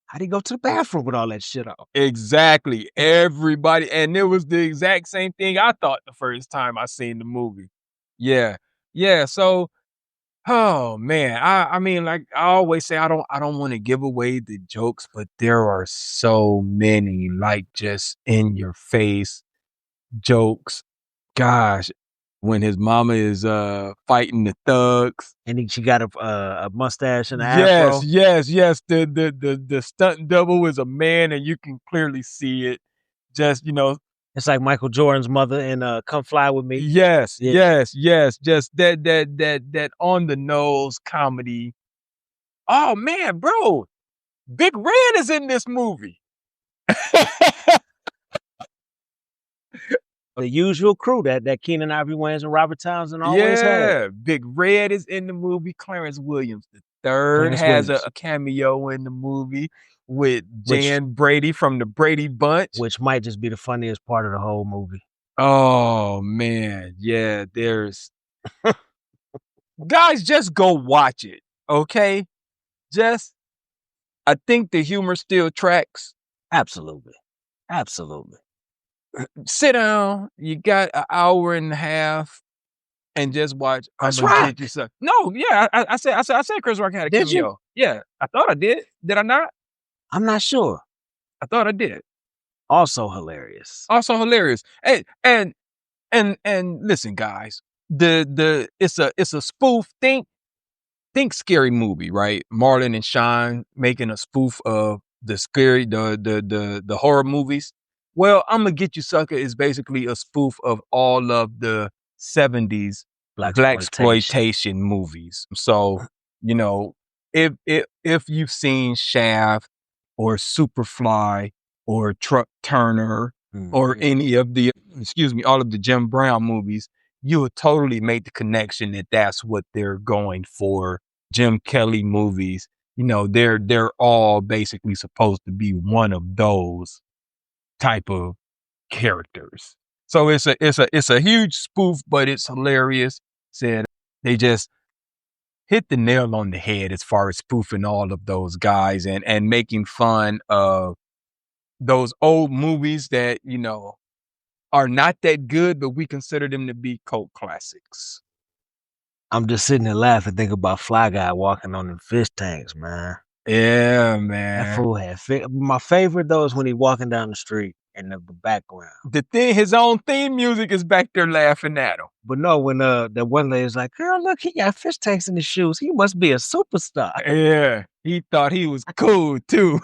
how'd he go to the bathroom with all that shit on? Exactly. Everybody. And it was the exact same thing I thought the first time I seen the movie. Yeah. Yeah. So, oh man, I mean, like I always say, I don't want to give away the jokes, but there are so many, like, just in your face jokes. Gosh, when his mama is fighting the thugs, and she got a mustache and an afro. Yes. The stunt double is a man, and you can clearly see it. Just, it's like Michael Jordan's mother in Come Fly With Me. Yes. Just that on the nose comedy. Oh man, bro, Big Red is in this movie. The usual crew that Keenan Ivory Wayans and Robert Townsend always had. Big Red is in the movie. Clarence Williams III has a cameo in the movie with Jan Brady from the Brady Bunch. Which might just be the funniest part of the whole movie. Oh, man. Yeah, there's... Guys, just go watch it, okay? I think the humor still tracks. Absolutely. Sit down. You got an hour and a half, and just watch. Chris Rock. No, yeah, I said Chris Rock had a cameo. Did you? Yeah, I thought I did. Did I not? I'm not sure. I thought I did. Also hilarious. Also hilarious. And listen, guys, it's a spoof. Think scary movie, right? Marlon and Sean making a spoof of the scary the horror movies. Well, I'm gonna get you, Sucka is basically a spoof of all of the 70s blaxploitation movies. So, you know, if you've seen Shaft or Superfly or Truck Turner or any of the all of the Jim Brown movies, you would totally make the connection that that's what they're going for. Jim Kelly movies, they're all basically supposed to be one of those type of characters. So it's a huge spoof, but it's hilarious. Said they just hit the nail on the head as far as spoofing all of those guys and making fun of those old movies that, are not that good, but we consider them to be cult classics. I'm just sitting there laughing, thinking about Fly Guy walking on them fish tanks, man. Yeah, man. That fool had my favorite though is when he walking down the street in the background. His own theme music is back there laughing at him. But no, when the one lady's like, "Girl, look, he got fish tanks in his shoes. He must be a superstar." Yeah, he thought he was cool too.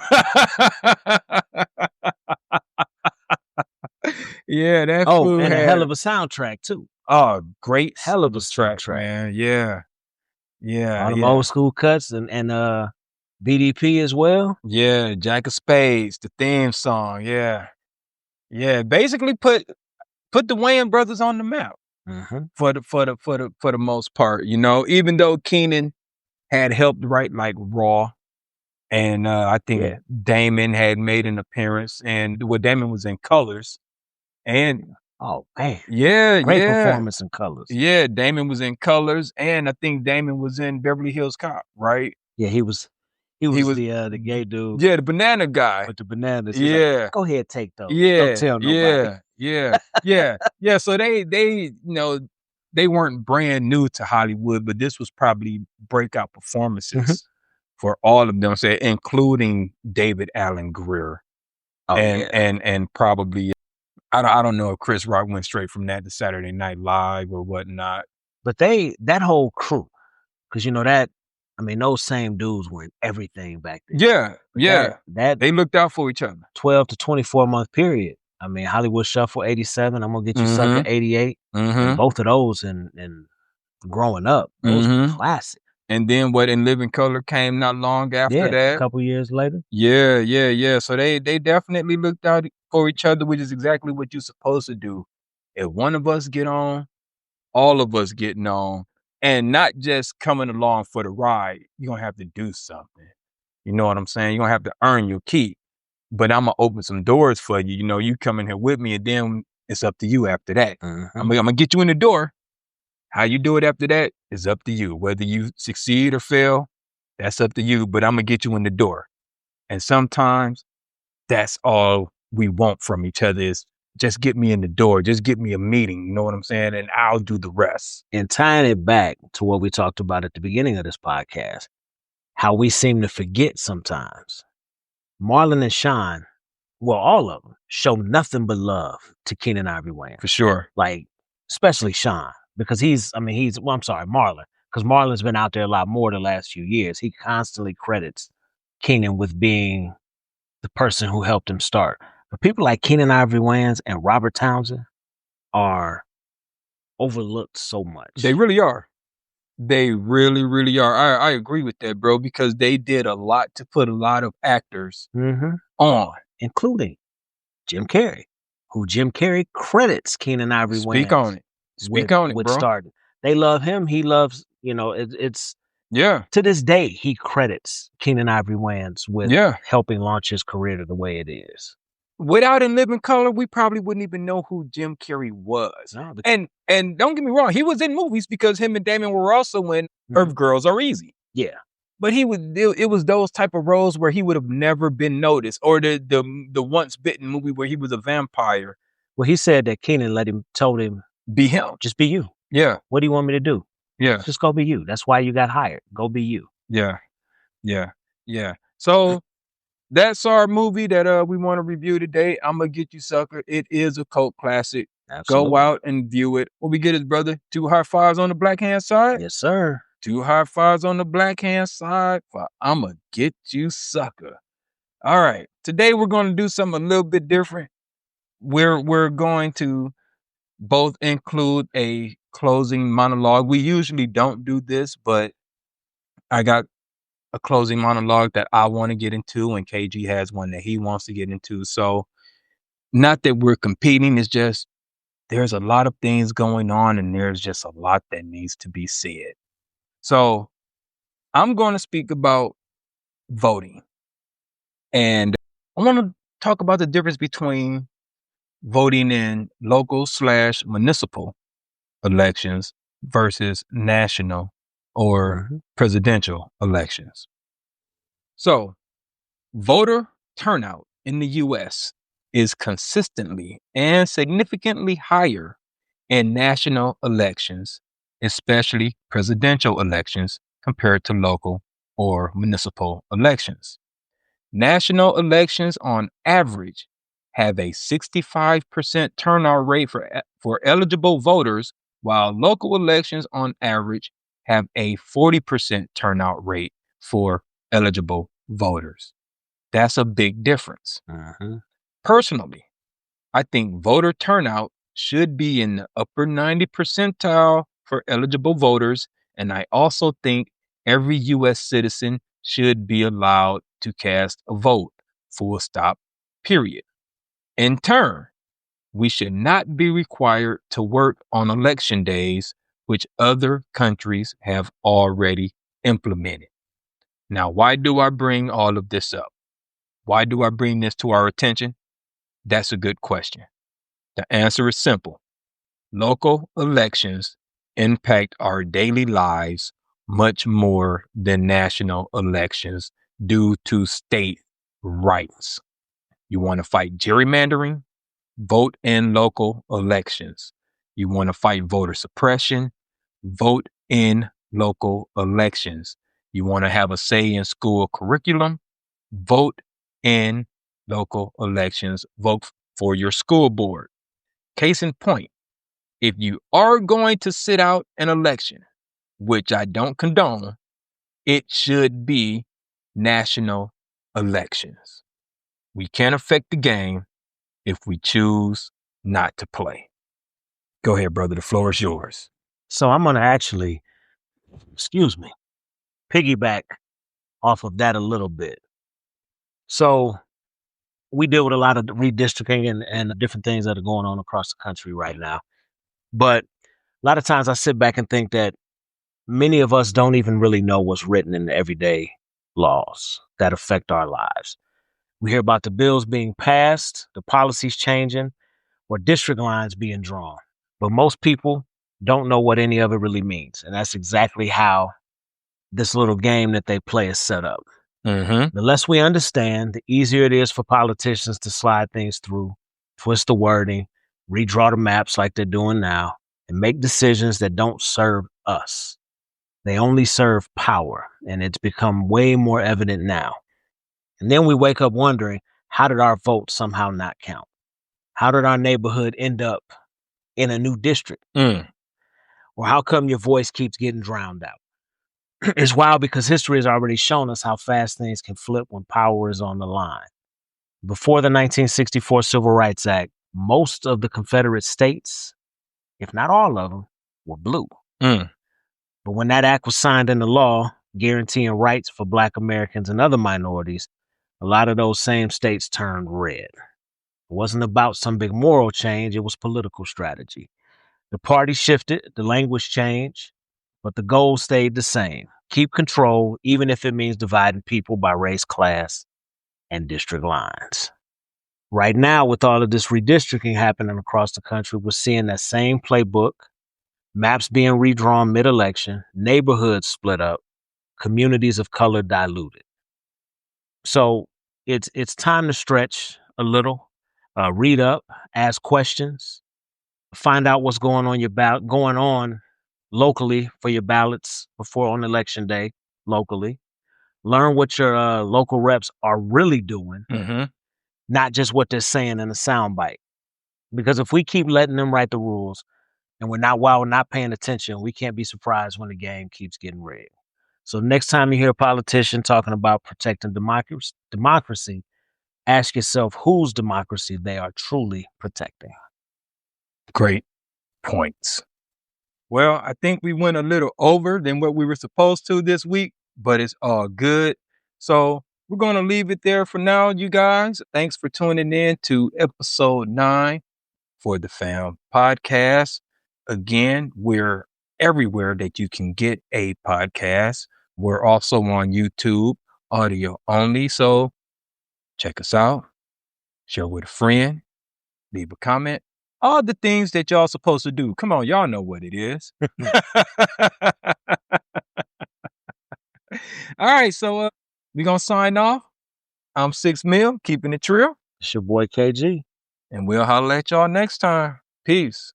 Yeah, that fool and had a hell of a soundtrack too. Oh, great hell of a soundtrack, man. Yeah. All them old school cuts and BDP as well. Yeah, Jack of Spades, the theme song. Yeah. Yeah. Basically put the Wayans brothers on the map for the most part. Even though Keenan had helped write like Raw, and I think Damon had made an appearance, and Damon was in Colors, and oh man, great performance in Colors. Yeah, Damon was in Colors, and I think Damon was in Beverly Hills Cop, right? Yeah, he was the gay dude. Yeah, the banana guy with the bananas. Yeah, like, go ahead, take those. Yeah, don't tell nobody. Yeah. So they they weren't brand new to Hollywood, but this was probably breakout performances for all of them, including David Allen Greer, and probably I don't know if Chris Rock went straight from that to Saturday Night Live or whatnot. But that whole crew, because those same dudes were in everything back then. Yeah. That they looked out for each other. 12 to 24 month period. Hollywood Shuffle 87. I'm gonna get you Sucka 88. And both of those and growing up, those were classic. And then In Living Color came not long after that. A couple years later. Yeah. So they definitely looked out for each other, which is exactly what you're supposed to do. If one of us get on, all of us getting on, and not just coming along for the ride. You're gonna have to do something. You know what I'm saying? You're gonna have to earn your keep. But I'm gonna open some doors for you. You come in here with me, and then it's up to you after that. I'm gonna get you in the door. How you do it after that is up to you. Whether you succeed or fail, that's up to you. But I'm gonna get you in the door. And sometimes that's all we want from each other is just get me in the door. Just get me a meeting. You know what I'm saying? And I'll do the rest. And tying it back to what we talked about at the beginning of this podcast, how we seem to forget sometimes. Marlon and Sean, well, all of them, show nothing but love to Keenen Ivory Wayans. For sure. Like, especially Sean, because Marlon, because Marlon's been out there a lot more the last few years. He constantly credits Keenen with being the person who helped him start. But people like Keenen Ivory Wayans and Robert Townsend are overlooked so much. They really are. They really, really are. I agree with that, bro, because they did a lot to put a lot of actors on. Including Jim Carrey, who Jim Carrey credits Keenen Ivory Wayans. Speak on it, bro. Starting. They love him. He loves, it's to this day, he credits Keenen Ivory Wayans with helping launch his career to the way it is. Without In Living Color, we probably wouldn't even know who Jim Carrey was. No, and don't get me wrong, he was in movies because him and Damon were also in Earth Girls Are Easy. Yeah. But it was those type of roles where he would have never been noticed, or the Once Bitten movie where he was a vampire. Well, he said that Keenen told him, be him. Just be you. Yeah. What do you want me to do? Yeah. Just go be you. That's why you got hired. Go be you. Yeah. So that's our movie that we want to review today. I'm gonna get you, sucker. It is a cult classic. Absolutely. Go out and view it. What we get is, brother, 2 high fives on the black hand side. Yes, sir. 2 high fives on the black hand side for I'ma get you, sucker. All right. Today we're going to do something a little bit different. We're going to both include a closing monologue. We usually don't do this, but I got a closing monologue that I want to get into, and KG has one that he wants to get into. So, not that we're competing, it's just there's a lot of things going on, and there's just a lot that needs to be said. So, I'm going to speak about voting. And I want to talk about the difference between voting in local/municipal elections versus national or presidential elections. So, voter turnout in the US is consistently and significantly higher in national elections, especially presidential elections, compared to local or municipal elections. National elections on average have a 65% turnout rate for eligible voters, while local elections on average have a 40% turnout rate for eligible voters. That's a big difference. Personally, I think voter turnout should be in the upper 90 percentile for eligible voters, and I also think every U.S. citizen should be allowed to cast a vote, full stop, period. In turn, we should not be required to work on election days, which other countries have already implemented. Now, why do I bring all of this up? Why do I bring this to our attention? That's a good question. The answer is simple. Local elections impact our daily lives much more than national elections due to state rights. You want to fight gerrymandering? Vote in local elections. You want to fight voter suppression? Vote in local elections. You want to have a say in school curriculum? Vote in local elections. Vote for your school board. Case in point, if you are going to sit out an election, which I don't condone, it should be national elections. We can't affect the game if we choose not to play. Go ahead, brother. The floor is yours. So I'm going to actually, piggyback off of that a little bit. So we deal with a lot of redistricting and different things that are going on across the country right now. But a lot of times I sit back and think that many of us don't even really know what's written in the everyday laws that affect our lives. We hear about the bills being passed, the policies changing, or district lines being drawn. But most people don't know what any of it really means. And that's exactly how this little game that they play is set up. The less we understand, the easier it is for politicians to slide things through, twist the wording, redraw the maps like they're doing now, and make decisions that don't serve us. They only serve power, and it's become way more evident now. And then we wake up wondering, how did our vote somehow not count? How did our neighborhood end up in a new district? Or how come your voice keeps getting drowned out? It's wild because history has already shown us how fast things can flip when power is on the line. Before the 1964 Civil Rights Act, most of the Confederate states, if not all of them, were blue. But when that act was signed into law, guaranteeing rights for Black Americans and other minorities, a lot of those same states turned red. It wasn't about some big moral change, it was political strategy. The party shifted, the language changed, but the goal stayed the same. Keep control, even if it means dividing people by race, class, and district lines. Right now, with all of this redistricting happening across the country, we're seeing that same playbook, maps being redrawn mid-election, neighborhoods split up, communities of color diluted. So it's time to stretch a little, read up, ask questions, find out what's going on locally for your ballots before on election day locally. Learn what your local reps are really doing, Mm-hmm. not just what they're saying in a soundbite. Because if we keep letting them write the rules and we're not paying attention, we can't be surprised when the game keeps getting rigged. So next time you hear a politician talking about protecting democracy, ask yourself whose democracy they are truly protecting. Great points. Well, I think we went a little over than what we were supposed to this week, but it's all good. So we're going to leave it there for now, you guys. Thanks for tuning in to episode 9 for the Fam Podcast. Again, we're everywhere that you can get a podcast. We're also on YouTube, audio only. So check us out, share with a friend, leave a comment. All the things that y'all supposed to do. Come on, y'all know what it is. All right, so we gonna sign off. I'm 6 Mil, keeping it real. It's your boy KG. And we'll holler at y'all next time. Peace.